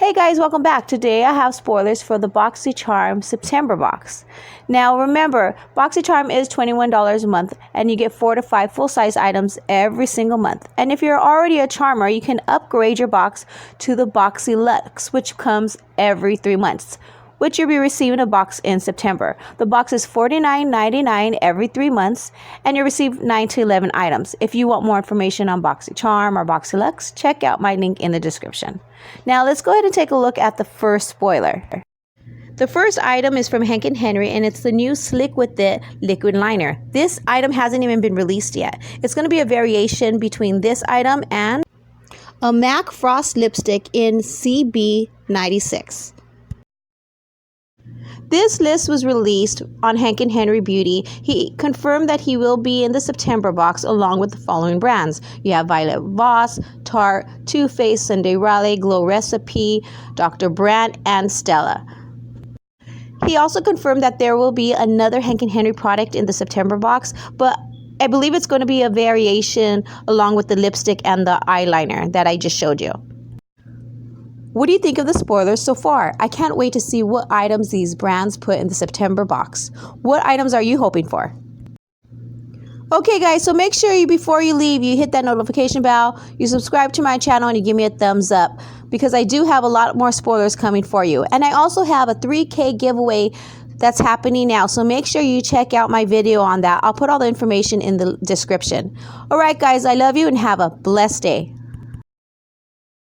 Hey guys, welcome back. Today I have spoilers for the Boxycharm September box. Now remember, Boxycharm is $21 a month and you get 4 to 5 full-size items every single month. And if you're already a charmer, you can upgrade your box to the Boxyluxe, which comes every 3 months, which you'll be receiving a box in September. The box is $49.99 every 3 months, and you'll receive 9 to 11 items. If you want more information on Boxycharm or Boxyluxe, check out my link in the description. Now let's go ahead and take a look at the first spoiler. The first item is from Hank & Henry, and it's the new Slick with the liquid liner. This item hasn't even been released yet. It's going to be a variation between this item and a MAC Frost lipstick in CB96. This list was released on Hank & Henry Beauty. He confirmed that he will be in the September box along with the following brands. You have Violet Voss, Tarte, Too Faced, Sunday Riley, Glow Recipe, Dr. Brandt, and Stella. He also confirmed that there will be another Hank & Henry product in the September box, but I believe it's going to be a variation along with the lipstick and the eyeliner that I just showed you. What do you think of the spoilers so far? I can't wait to see what items these brands put in the September box. What items are you hoping for? Okay guys, so make sure before you leave, you hit that notification bell, you subscribe to my channel, and you give me a thumbs up because I do have a lot more spoilers coming for you. And I also have a 3K giveaway that's happening now, so make sure you check out my video on that. I'll put all the information in the description. Alright guys, I love you and have a blessed day.